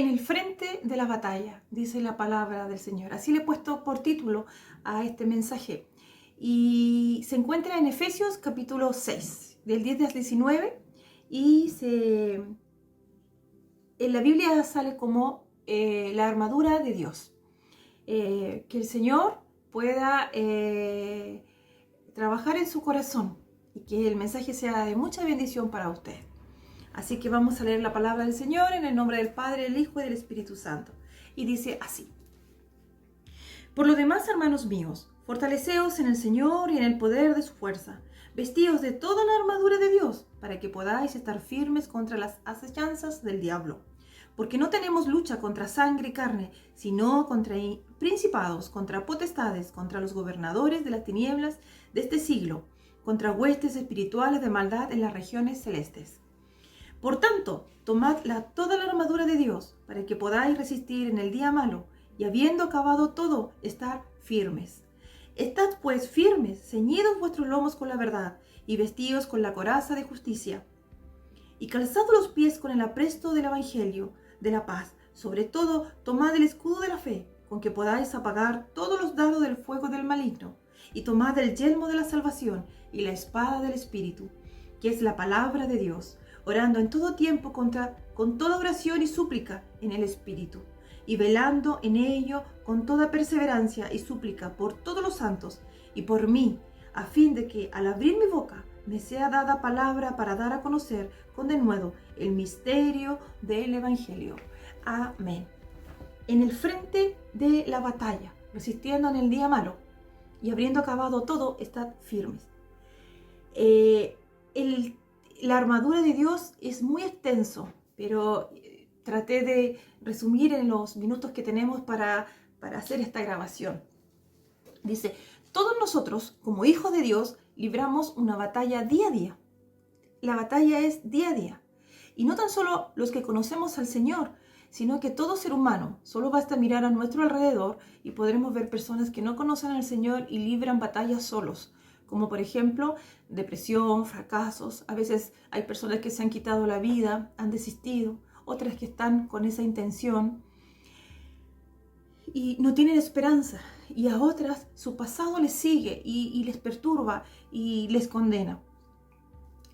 en el frente de la batalla, dice la palabra del Señor. Así le he puesto por título a este mensaje. Y se encuentra en Efesios capítulo 6, del 10 al 19. Y en la Biblia sale como la armadura de Dios. Que el Señor pueda trabajar en su corazón y que el mensaje sea de mucha bendición para usted. Así que vamos a leer la palabra del Señor en el nombre del Padre, del Hijo y del Espíritu Santo. Y dice así: Por lo demás, hermanos míos, fortaleceos en el Señor y en el poder de su fuerza. Vestíos de toda la armadura de Dios, para que podáis estar firmes contra las acechanzas del diablo. Porque no tenemos lucha contra sangre y carne, sino contra principados, contra potestades, contra los gobernadores de las tinieblas de este siglo, contra huestes espirituales de maldad en las regiones celestes. Por tanto, tomad toda la armadura de Dios, para que podáis resistir en el día malo, y habiendo acabado todo, estar firmes. Estad pues firmes, ceñidos vuestros lomos con la verdad, y vestidos con la coraza de justicia, y calzados los pies con el apresto del evangelio de la paz. Sobre todo, tomad el escudo de la fe, con que podáis apagar todos los dardos del fuego del maligno, y tomad el yelmo de la salvación y la espada del Espíritu, que es la palabra de Dios, orando en todo tiempo con toda oración y súplica en el Espíritu, y velando en ello con toda perseverancia y súplica por todos los santos y por mí, a fin de que al abrir mi boca me sea dada palabra para dar a conocer con denuedo el misterio del Evangelio. Amén. En el frente de la batalla, resistiendo en el día malo y habiendo acabado todo, estad firmes. La armadura de Dios es muy extenso, pero traté de resumir en los minutos que tenemos para hacer esta grabación. Dice: todos nosotros, como hijos de Dios, libramos una batalla día a día. La batalla es día a día. Y no tan solo los que conocemos al Señor, sino que todo ser humano. Solo basta mirar a nuestro alrededor y podremos ver personas que no conocen al Señor y libran batallas solos. Como por ejemplo, depresión, fracasos. A veces hay personas que se han quitado la vida, han desistido. Otras que están con esa intención y no tienen esperanza. Y a otras su pasado les sigue y les perturba y les condena.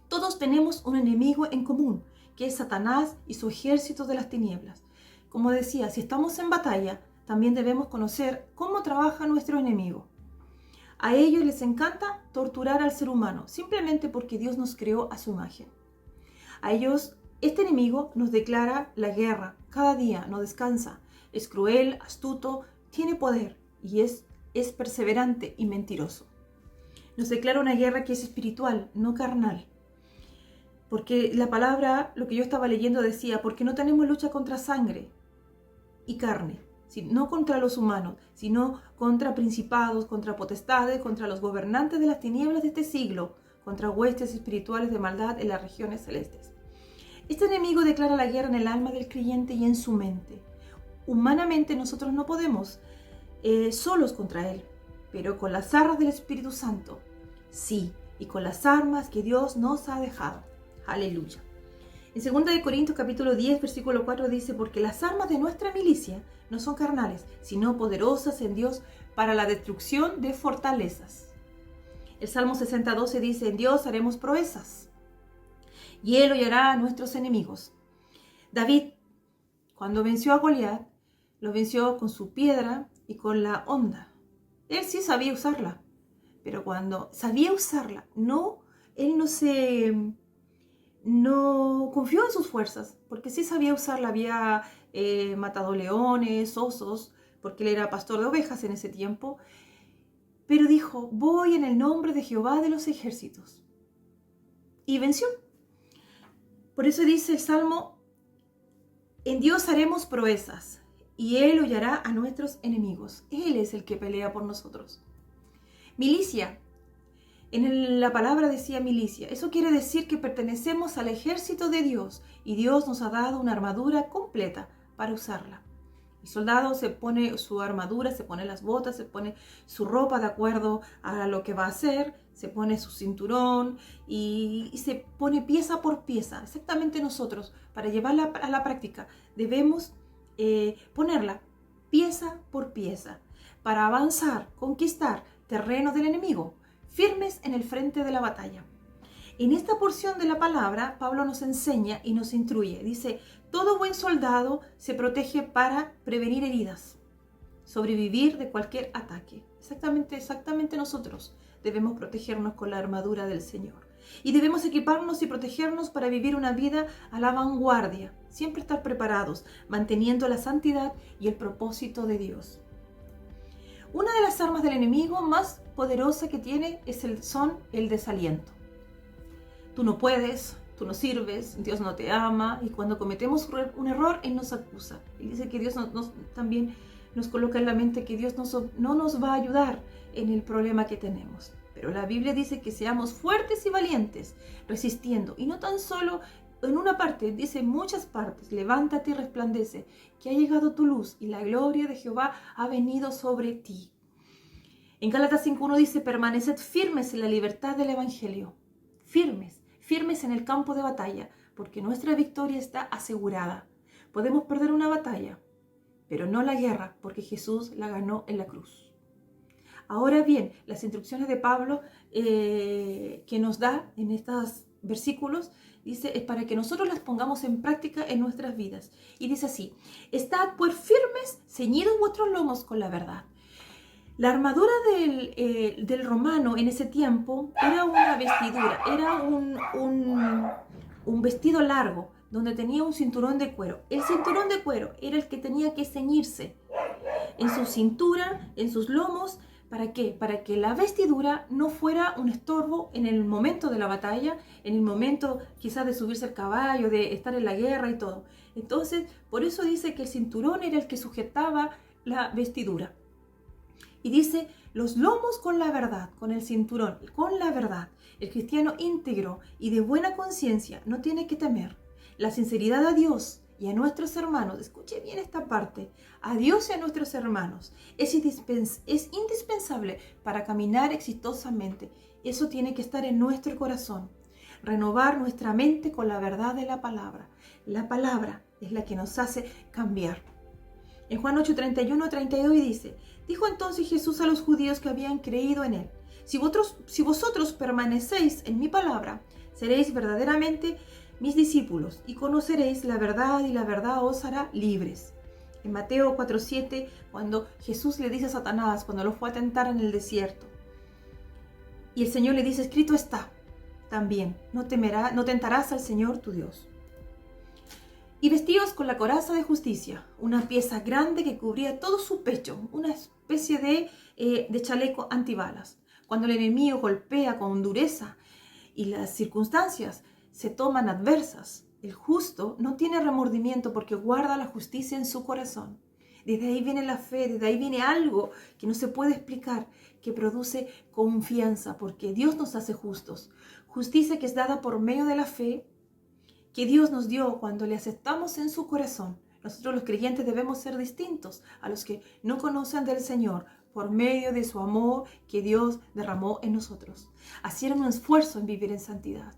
Todos tenemos un enemigo en común, que es Satanás y su ejército de las tinieblas. Como decía, si estamos en batalla, también debemos conocer cómo trabaja nuestro enemigo. A ellos les encanta torturar al ser humano, simplemente porque Dios nos creó a su imagen. A ellos, este enemigo nos declara la guerra, cada día no descansa, es cruel, astuto, tiene poder y es perseverante y mentiroso. Nos declara una guerra que es espiritual, no carnal. Porque la palabra, lo que yo estaba leyendo decía, porque no tenemos lucha contra sangre y carne, no contra los humanos, sino contra principados, contra potestades, contra los gobernantes de las tinieblas de este siglo, contra huestes espirituales de maldad en las regiones celestes. Este enemigo declara la guerra en el alma del creyente y en su mente. Humanamente nosotros no podemos solos contra él, pero con las armas del Espíritu Santo, sí, y con las armas que Dios nos ha dejado. Aleluya. En 2 Corintios capítulo 10, versículo 4 dice: porque las armas de nuestra milicia no son carnales, sino poderosas en Dios para la destrucción de fortalezas. El Salmo 60:12 dice: en Dios haremos proezas, y Él hollará a nuestros enemigos. David, cuando venció a Goliat, lo venció con su piedra y con la honda. Él sí sabía usarla, pero cuando sabía usarla, él no confió en sus fuerzas, porque sí sabía usarla. Había matado leones, osos, porque él era pastor de ovejas en ese tiempo. Pero dijo: voy en el nombre de Jehová de los ejércitos. Y venció. Por eso dice el Salmo: en Dios haremos proezas, y Él hollará a nuestros enemigos. Él es el que pelea por nosotros. Milicia. En la palabra decía milicia. Eso quiere decir que pertenecemos al ejército de Dios y Dios nos ha dado una armadura completa para usarla. El soldado se pone su armadura, se pone las botas, se pone su ropa de acuerdo a lo que va a hacer, se pone su cinturón y se pone pieza por pieza. Exactamente nosotros, para llevarla a la práctica, debemos ponerla pieza por pieza para avanzar, conquistar terreno del enemigo, firmes en el frente de la batalla. En esta porción de la palabra, Pablo nos enseña y nos instruye. Dice, todo buen soldado se protege para prevenir heridas, sobrevivir de cualquier ataque. Exactamente nosotros debemos protegernos con la armadura del Señor. Y debemos equiparnos y protegernos para vivir una vida a la vanguardia. Siempre estar preparados, manteniendo la santidad y el propósito de Dios. Una de las armas del enemigo más poderosa que tiene son el desaliento. Tú no puedes, tú no sirves, Dios no te ama, y cuando cometemos un error, Él nos acusa. Él dice que Dios también nos coloca en la mente que Dios no nos va a ayudar en el problema que tenemos. Pero la Biblia dice que seamos fuertes y valientes, resistiendo, y no tan solo en una parte, dice en muchas partes, levántate y resplandece, que ha llegado tu luz y la gloria de Jehová ha venido sobre ti. En Gálatas 5:1 dice, permaneced firmes en la libertad del Evangelio, firmes en el campo de batalla, porque nuestra victoria está asegurada. Podemos perder una batalla, pero no la guerra, porque Jesús la ganó en la cruz. Ahora bien, las instrucciones de Pablo que nos da en estos versículos, dice, es para que nosotros las pongamos en práctica en nuestras vidas. Y dice así, estad pues firmes, ceñidos vuestros lomos con la verdad. La armadura del romano en ese tiempo era una vestidura, era un vestido largo donde tenía un cinturón de cuero. El cinturón de cuero era el que tenía que ceñirse en su cintura, en sus lomos. ¿Para qué? Para que la vestidura no fuera un estorbo en el momento de la batalla, en el momento quizás de subirse al caballo, de estar en la guerra y todo. Entonces, por eso dice que el cinturón era el que sujetaba la vestidura. Y dice, los lomos con la verdad, con el cinturón, con la verdad. El cristiano íntegro y de buena conciencia no tiene que temer. La sinceridad a Dios y a nuestros hermanos, escuche bien esta parte, a Dios y a nuestros hermanos, es indispensable para caminar exitosamente. Eso tiene que estar en nuestro corazón. Renovar nuestra mente con la verdad de la palabra. La palabra es la que nos hace cambiar. En Juan 8:31-32 dice, dijo entonces Jesús a los judíos que habían creído en él, si vosotros permanecéis en mi palabra, seréis verdaderamente mis discípulos y conoceréis la verdad y la verdad os hará libres. En Mateo 4:7, cuando Jesús le dice a Satanás, cuando lo fue a tentar en el desierto, y el Señor le dice, escrito está, también, no tentarás al Señor tu Dios. Y vestidos con la coraza de justicia, una pieza grande que cubría todo su pecho, una especie de chaleco antibalas. Cuando el enemigo golpea con dureza y las circunstancias se toman adversas, el justo no tiene remordimiento porque guarda la justicia en su corazón. Desde ahí viene la fe, desde ahí viene algo que no se puede explicar, que produce confianza, porque Dios nos hace justos. Justicia que es dada por medio de la fe, que Dios nos dio cuando le aceptamos en su corazón. Nosotros los creyentes debemos ser distintos a los que no conocen del Señor por medio de su amor que Dios derramó en nosotros. Hacer un esfuerzo en vivir en santidad.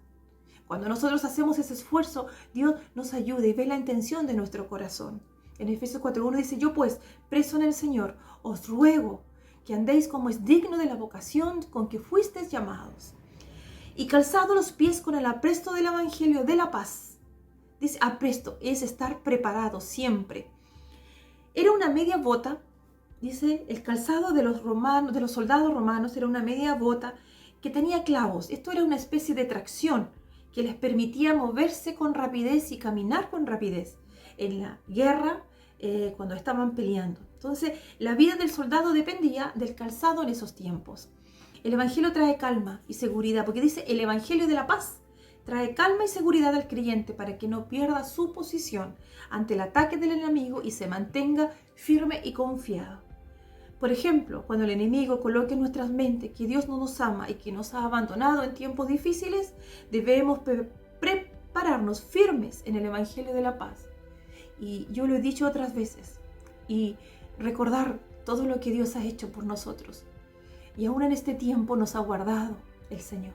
Cuando nosotros hacemos ese esfuerzo, Dios nos ayuda y ve la intención de nuestro corazón. En Efesios 4:1 dice, yo pues, preso en el Señor, os ruego que andéis como es digno de la vocación con que fuisteis llamados. Y calzado los pies con el apresto del Evangelio de la paz. Dice, apresto es estar preparado siempre. Era una media bota, dice, el calzado de los soldados romanos era una media bota que tenía clavos. Esto era una especie de tracción que les permitía moverse con rapidez y caminar con rapidez en la guerra cuando estaban peleando. Entonces, la vida del soldado dependía del calzado en esos tiempos. El Evangelio trae calma y seguridad, porque dice el Evangelio de la paz. Trae calma y seguridad al creyente para que no pierda su posición ante el ataque del enemigo y se mantenga firme y confiado. Por ejemplo, cuando el enemigo coloque en nuestras mentes que Dios no nos ama y que nos ha abandonado en tiempos difíciles, debemos prepararnos firmes en el Evangelio de la paz. Y yo lo he dicho otras veces, y recordar todo lo que Dios ha hecho por nosotros. Y aún en este tiempo nos ha guardado el Señor.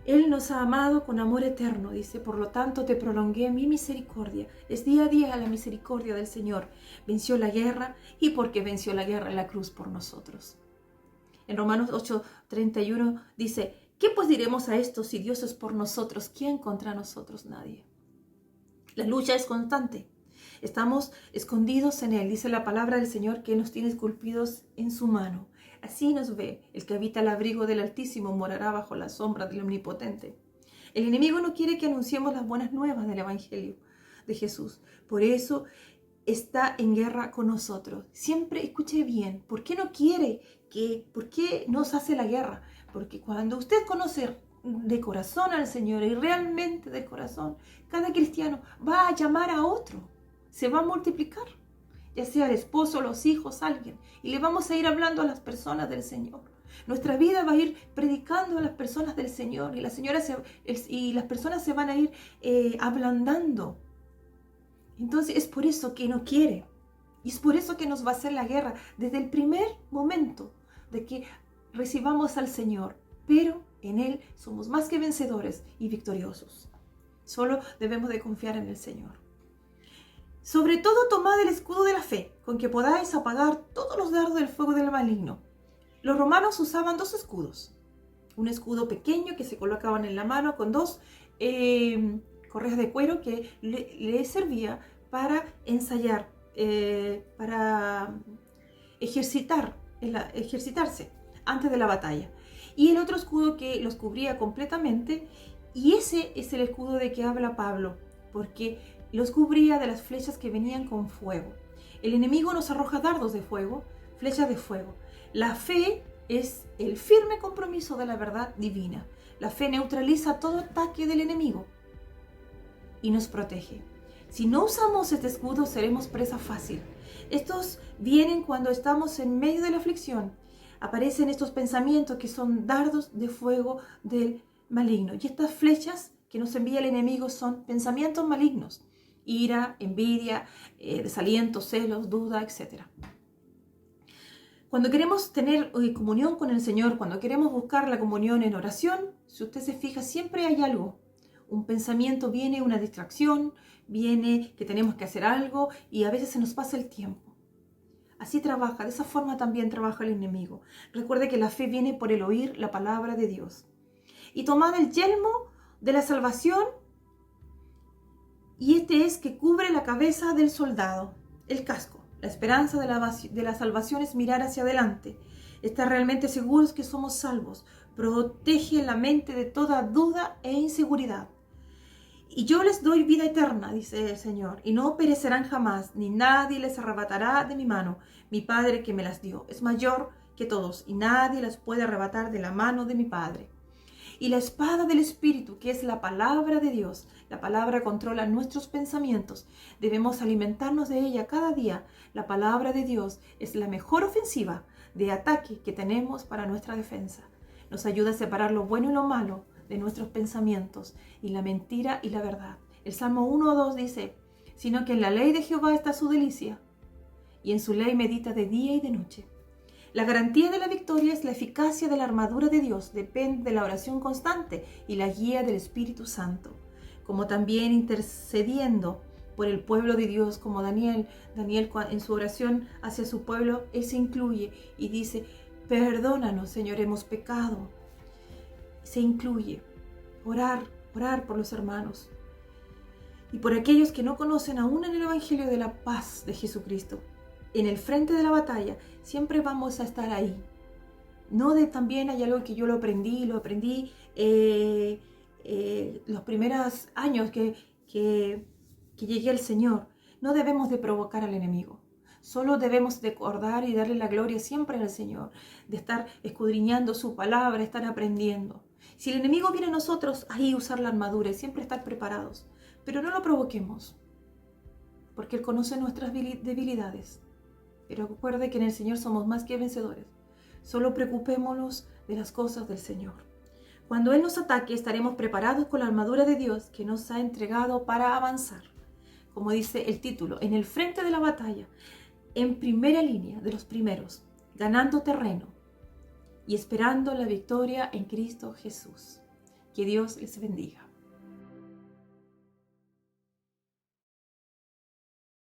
Él nos ha amado con amor eterno, dice, por lo tanto te prolongué mi misericordia. Es día a día la misericordia del Señor. Venció la guerra y porque venció la guerra en la cruz por nosotros. En Romanos 8:31 dice, ¿qué pues diremos a esto? Si Dios es por nosotros, ¿quién contra nosotros? Nadie. La lucha es constante. Estamos escondidos en Él. Dice la palabra del Señor que Él nos tiene esculpidos en su mano. Así nos ve. El que habita al abrigo del Altísimo morará bajo la sombra del Omnipotente. El enemigo no quiere que anunciemos las buenas nuevas del Evangelio de Jesús. Por eso está en guerra con nosotros. Siempre escuche bien. ¿Por qué no quiere por qué nos hace la guerra? Porque cuando usted conoce de corazón al Señor y realmente de corazón, cada cristiano va a llamar a otro, se va a multiplicar, ya sea el esposo, los hijos, alguien, y le vamos a ir hablando a las personas del Señor. Nuestra vida va a ir predicando a las personas del Señor y las personas se van a ir ablandando. Entonces es por eso que no quiere y es por eso que nos va a hacer la guerra desde el primer momento de que recibamos al Señor, pero en Él somos más que vencedores y victoriosos. Solo debemos de confiar en el Señor. Sobre todo, tomad el escudo de la fe, con que podáis apagar todos los dardos del fuego del maligno. Los romanos usaban 2 escudos. Un escudo pequeño que se colocaban en la mano con 2 correas de cuero que le servía para ensayar, para ejercitarse antes de la batalla. Y el otro escudo que los cubría completamente, y ese es el escudo de que habla Pablo, porque los cubría de las flechas que venían con fuego. El enemigo nos arroja dardos de fuego, flechas de fuego. La fe es el firme compromiso de la verdad divina. La fe neutraliza todo ataque del enemigo y nos protege. Si no usamos este escudo, seremos presa fácil. Estos vienen cuando estamos en medio de la aflicción. Aparecen estos pensamientos que son dardos de fuego del maligno. Y estas flechas que nos envía el enemigo son pensamientos malignos. Ira, envidia, desaliento, celos, duda, etc. Cuando queremos tener comunión con el Señor, cuando queremos buscar la comunión en oración, si usted se fija, siempre hay algo. Un pensamiento viene, una distracción, viene que tenemos que hacer algo y a veces se nos pasa el tiempo. Así trabaja, de esa forma también trabaja el enemigo. Recuerde que la fe viene por el oír la palabra de Dios. Y tomad el yelmo de la salvación, y este es que cubre la cabeza del soldado, el casco. La esperanza de la salvación es mirar hacia adelante. Estar realmente seguros que somos salvos. Protege la mente de toda duda e inseguridad. Y yo les doy vida eterna, dice el Señor, y no perecerán jamás, ni nadie les arrebatará de mi mano. Mi Padre que me las dio es mayor que todos, y nadie las puede arrebatar de la mano de mi Padre. Y la espada del Espíritu, que es la palabra de Dios, la palabra controla nuestros pensamientos. Debemos alimentarnos de ella cada día. La palabra de Dios es la mejor ofensiva de ataque que tenemos para nuestra defensa. Nos ayuda a separar lo bueno y lo malo de nuestros pensamientos, y la mentira y la verdad. El Salmo 1:2 dice, sino que en la ley de Jehová está su delicia, y en su ley medita de día y de noche. La garantía de la victoria es la eficacia de la armadura de Dios, depende de la oración constante y la guía del Espíritu Santo, como también intercediendo por el pueblo de Dios, como Daniel en su oración hacia su pueblo, él se incluye y dice, perdónanos, Señor, hemos pecado. Se incluye orar por los hermanos y por aquellos que no conocen aún en el Evangelio de la paz de Jesucristo. En el frente de la batalla siempre vamos a estar ahí. También hay algo que yo lo aprendí los primeros años que llegué al Señor. No debemos de provocar al enemigo. Solo debemos de acordar y darle la gloria siempre al Señor, de estar escudriñando su palabra, estar aprendiendo. Si el enemigo viene a nosotros, ahí usar la armadura y siempre estar preparados. Pero no lo provoquemos, porque Él conoce nuestras debilidades. Pero recuerde que en el Señor somos más que vencedores. Solo preocupémonos de las cosas del Señor. Cuando Él nos ataque, estaremos preparados con la armadura de Dios que nos ha entregado para avanzar. Como dice el título, en el frente de la batalla, en primera línea de los primeros, ganando terreno y esperando la victoria en Cristo Jesús. Que Dios les bendiga.